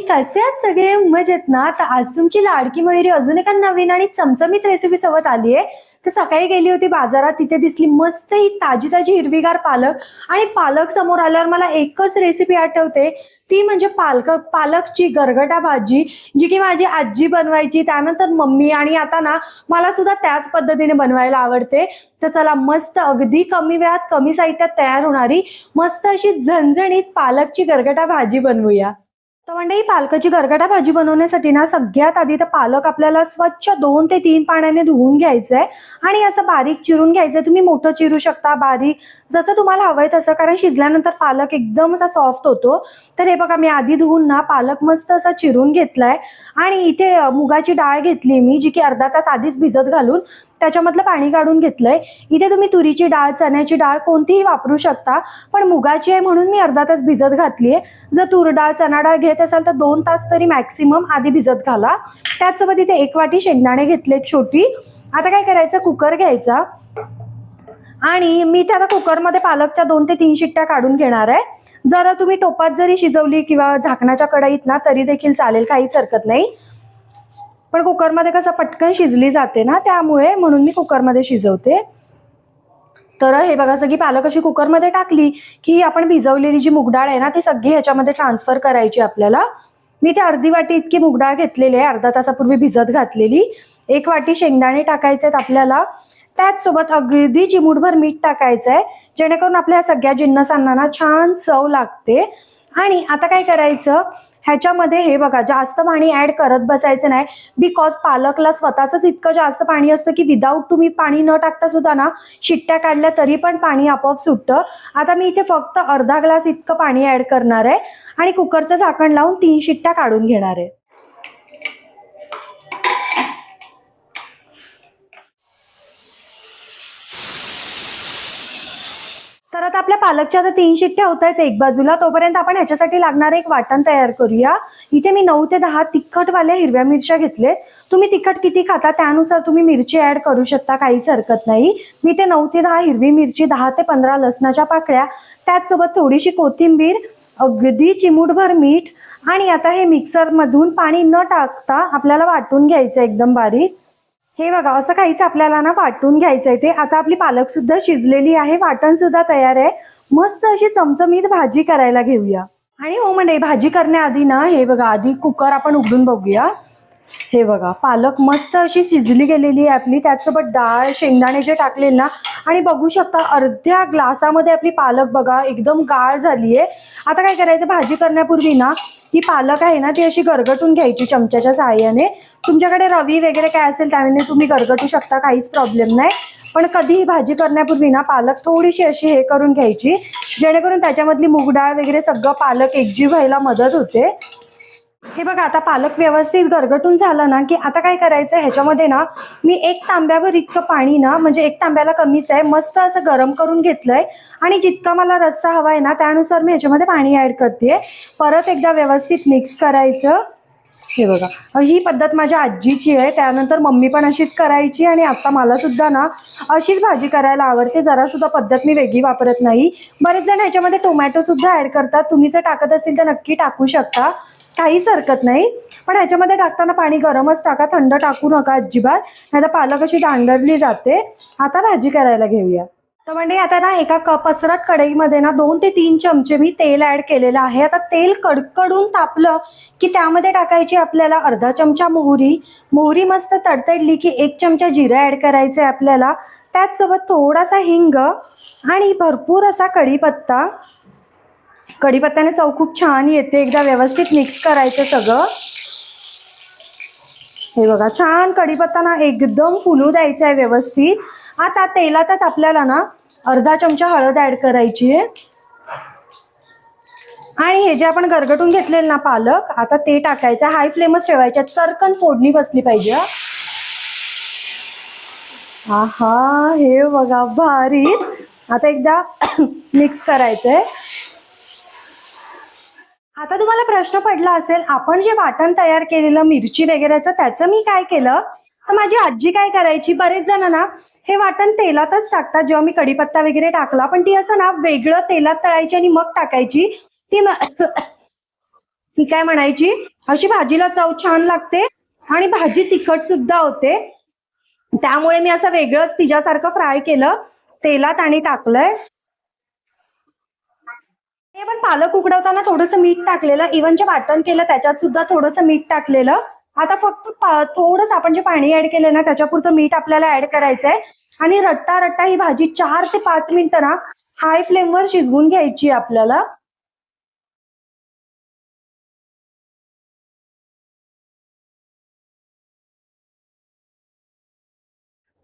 कसे आहात सगळे? मजेत ना? तर आज तुमची लाडकी मयुरी अजून एका नवीन आणि चमचमीत रेसिपी सोबत आली आहे. तर सकाळी गेली होती बाजारात, तिथे दिसली मस्त ही ताजी ताजी हिरवीगार पालक. आणि पालक समोर आल्यावर मला एकच रेसिपी आठवते, ती म्हणजे पालकची गरगटा भाजी, जी की माझी आजी बनवायची. त्यानंतर मम्मी, आणि आता ना मला सुद्धा त्याच पद्धतीने बनवायला आवडते. तर चला, मस्त अगदी कमी वेळात कमी साहित्यात तयार होणारी मस्त अशी झणझणीत पालकची गरगटा भाजी बनवूया. तर मंडळी, पालकाची गरगटा भाजी बनवण्यासाठी ना सगळ्यात आधी तर पालक आपल्याला स्वच्छ 2 ते 3 पाण्याने धुवून घ्यायचंय आणि असं बारीक चिरून घ्यायचंय. तुम्ही मोठं चिरू शकता, बारीक, जसं तुम्हाला हवंय तसं, कारण शिजल्यानंतर पालक एकदम असा सॉफ्ट होतो. तर हे बघा, मी आधी धुवून ना पालक मस्त असा चिरून घेतलाय. आणि इथे मुगाची डाळ घेतली मी, जी की अर्धा तास आधीच भिजत घालून त्याच्यामधलं पाणी काढून घेतलंय. इथे तुम्ही तुरीची डाळ, चण्याची डाळ कोणतीही वापरू शकता, पण मुगाची आहे म्हणून मी अर्धा तास भिजत घातलीये. जर तूर डाळ, चणा डाळ घेत असाल तर 2 तास तरी मॅक्सिमम आधी भिजत घाला. त्याचसोबत इथे 1 वाटी शेंगदाणे घेतले छोटी. आता काय करायचं, कुकर घ्यायचा आणि मी त्या कुकरमध्ये पालकच्या 2 ते 3 शिट्ट्या काढून घेणार आहे. जर तुम्ही टोपात जरी शिजवली किंवा झाकणाच्या कढईत ना तरी देखील चालेल, काहीच हरकत नाही. पण कुकरमध्ये कसं पटकन शिजली जाते ना, त्यामुळे म्हणून मी कुकरमध्ये शिजवते. तर हे बघा, सगळी पालक अशी कुकरमध्ये टाकली की आपण भिजवलेली जी मुगडाळ आहे ना ती सगळी ह्याच्यामध्ये ट्रान्सफर करायची आपल्याला. मी ते अर्धी वाटी इतकी मुगडाळ घेतलेली आहे, अर्धा तासापूर्वी भिजत घातलेली. 1 वाटी शेंगदाणे टाकायचे आहेत आपल्याला. त्याचसोबत अगदी चिमूटभर मीठ टाकायचं आहे, जेणेकरून आपल्या सगळ्या जिन्नसांना ना छान चव लागते. आणि आता काय करायचं, ह्याच्यामध्ये हे बघा, जास्त पाणी ऍड करत बसायचं नाही, बिकॉज पालकला स्वतःच इतकं जास्त पाणी असतं की विदाऊट तुम्ही पाणी न टाकता सुद्धा ना शिट्ट्या काढल्या तरी पण पाणी आपोआप सुटतं. आता मी इथे फक्त अर्धा ग्लास इतकं पाणी ऍड करणार आहे आणि कुकरचं झाकण लावून 3 शिट्ट्या काढून घेणार आहे. तर आता आपल्या पालकच्या आता 3 शिट्ट्या होत आहेत एक बाजूला. तोपर्यंत आपण ह्याच्यासाठी लागणार एक वाटण तयार करूया. इथे मी 9 ते 10 तिखटवाल्या हिरव्या मिरच्या घेतले. तुम्ही तिखट किती खाता त्यानुसार तुम्ही मिरची ऍड करू शकता, काहीच हरकत नाही. मी ते 9 ते 10 हिरवी मिरची, 10 ते 15 लसणाच्या पाकळ्या, त्याचसोबत थोडीशी कोथिंबीर, अगदी चिमूटभर मीठ. आणि आता हे मिक्सर मधून पाणी न टाकता आपल्याला वाटून घ्यायचं एकदम बारीक. हे बघा, असं काहीच आपल्याला ना वाटून घ्यायचंय ते. आता आपली पालक सुद्धा शिजलेली आहे, वाटण सुद्धा तयार आहे. मस्त अशी चमचमीत भाजी करायला घेऊया. आणि हो म्हणजे भाजी करण्याआधी ना हे बघा, आधी कुकर आपण उघडून बघूया. हे बघा, पालक मस्त अशी शिजली गेलेली आहे आपली. त्याचसोबत डाळ, शेंगदाणे जे टाकले ना, आणि बघू शकता अर्ध्या ग्लासामध्ये आपली पालक बघा एकदम गाळ झालीये. आता काय करायचं, भाजी करण्यापूर्वी ना ही पालक आहे ना ती अशी गरगटून घ्यायची चमच्याच्या साहाय्याने. तुमच्याकडे रवी वगैरे काय असेल त्याने तुम्ही गरगटू शकता, काहीच प्रॉब्लेम नाही. पण कधीही भाजी करण्यापूर्वी ना पालक थोडीशी अशी हे करून घ्यायची, जेणेकरून त्याच्यामधली मुगडाळ वगैरे सगळं पालक एकजीव व्हायला मदत होते. हे बघा, आता पालक व्यवस्थित गरगटून झालं ना की आता काय करायचं, ह्याच्यामध्ये ना मी 1 तांब्याभर इतकं पाणी ना, म्हणजे 1 तांब्याला कमीच आहे, मस्त असं गरम करून घेतलंय. आणि जितका मला रस्सा हवा आहे ना त्यानुसार मी ह्याच्यामध्ये पाणी ऍड करते. परत एकदा व्यवस्थित मिक्स करायचं. हे बघा, ही पद्धत माझ्या आजीची आहे, त्यानंतर मम्मी पण अशीच करायची आणि आता मला सुद्धा ना अशीच भाजी करायला आवडते. जरा सुद्धा पद्धत मी वेगळी वापरत नाही. बरेच जण ह्याच्यामध्ये टोमॅटो सुद्धा ऍड करतात, तुम्ही जर टाकत असतील तर नक्की टाकू शकता, काहीच हरकत नाही. पण ह्याच्यामध्ये टाकताना पाणी गरमच टाका, थंड टाकू नका अजिबात, नाहीतर पालक अशी दांडरली जाते. आता भाजी करायला घेऊया. तर म्हणजे आता ना एका पसरट कढईमध्ये ना 2 ते 3 चमचे मी तेल ऍड केलेलं आहे. आता तेल कडकडून तापलं की त्यामध्ये टाकायची आपल्याला अर्धा चमचा मोहरी. मोहरी मस्त तडतडली की 1 चमचा जिरं ऍड करायचं आहे आपल्याला. त्याचसोबत थोडासा हिंग आणि भरपूर असा कढीपत्ता. कढीपत्त्याने चव खूप छान येते. एकदा व्यवस्थित मिक्स करायचं सगळं. हे बघा, छान कढीपत्ता ना एकदम फुलू द्यायचा आहे व्यवस्थित. आता तेलातच आपल्याला ना अर्धा चमचा हळद ऍड करायची आहे. आणि हे जे आपण गरगटून घेतलेलं ना पालक, आता ते टाकायचं. हाय फ्लेमच ठेवायच्या, चरकन फोडणी बसली पाहिजे. आहा, हे बघा भारी. आता एकदा मिक्स करायचंय. आता तुम्हाला प्रश्न पडला असेल, आपण जे वाटण तयार केलेलं मिरची वगैरेचं त्याचं मी काय केलं, तर माझी आजी काय करायची, बरेच जण ना हे वाटण तेलातच टाकतात जेव्हा मी कढीपत्ता वगैरे टाकला, पण ती असं ना वेगळं तेलात तळायची आणि मग टाकायची. ती ती काय म्हणायची, अशी भाजीला चव छान लागते आणि भाजी तिखट सुद्धा होते. त्यामुळे मी असं वेगळंच तिच्यासारखं फ्राय केलं, तेलात आणि टाकलंय. ते पण पालक उकडवताना थोडंसं मीठ टाकलेलं, इव्हन जे वाटण केलं त्याच्यात सुद्धा थोडंसं मीठ टाकलेलं. आता फक्त थोडंसं आपण जे पाणी ऍड केलं ना त्याच्यापुरतं मीठ आपल्याला ऍड करायचंय आणि रट्टा रट्टा ही भाजी 4 ते 5 मिनिटं ना हाय फ्लेमवर शिजवून घ्यायची आपल्याला.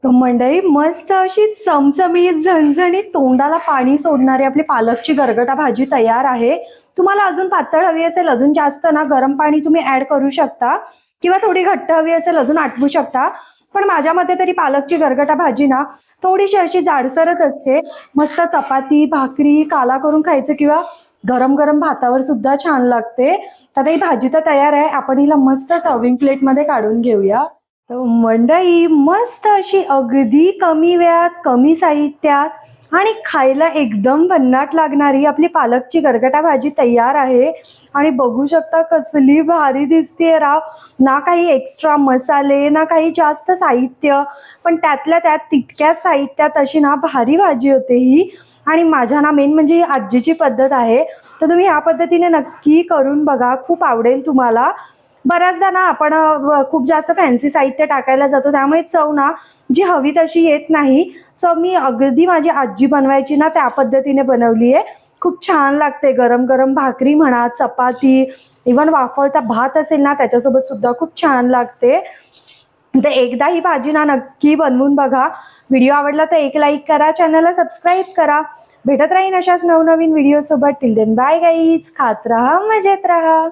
तर मंडळी मस्त अशी चमचमीत झणझणीत तोंडाला पाणी सोडणारी आपली पालकची गरगटा भाजी तयार आहे. तुम्हाला अजून पातळ हवी असेल, अजून जास्त ना गरम पाणी तुम्ही ऍड करू शकता किंवा थोडी घट्ट हवी असेल अजून आटवू शकता. पण माझ्या मते तरी पालकची गरगटा भाजी ना थोडीशी अशी जाडसरच असते. मस्त चपाती भाकरी काला करून खायचं किंवा गरम गरम भातावर सुद्धा छान लागते. आता ही भाजी तर तयार आहे, आपण हिला मस्त सर्विंग प्लेटमध्ये काढून घेऊया. तर मंडई मस्त अशी अगदी कमी वेळात कमी साहित्यात आणि खायला एकदम भन्नाट लागणारी आपली पालकची गरगटा भाजी तयार आहे. आणि बघू शकता कसली भारी दिसते राव. ना काही एक्स्ट्रा मसाले ना काही जास्त साहित्य, पण त्यातल्या त्यात तितक्याच साहित्यात अशी ना भारी भाजी होते ही. आणि माझ्या ना मेन म्हणजे ही आजीची पद्धत आहे, तर तुम्ही ह्या पद्धतीने नक्की करून बघा, खूप आवडेल तुम्हाला. बऱ्याचदा ना आपण खूप जास्त फॅन्सी साहित्य टाकायला जातो, त्यामुळे चव ना जी हवी तशी येत नाही. सो मी अगदी माझी आजी बनवायची ना त्या पद्धतीने बनवली आहे. खूप छान लागते. गरम गरम भाकरी म्हणा, चपाती, इव्हन वाफवता भात असेल ना त्याच्यासोबत सुद्धा खूप छान लागते. तर एकदा ही भाजी ना नक्की बनवून बघा. व्हिडिओ आवडला तर एक लाईक करा, चॅनलला सबस्क्राईब करा. भेटत राहीन अशाच नवनवीन व्हिडिओ सोबत. टिल देन बाय गाईज, खात राहा, मजेत राहा.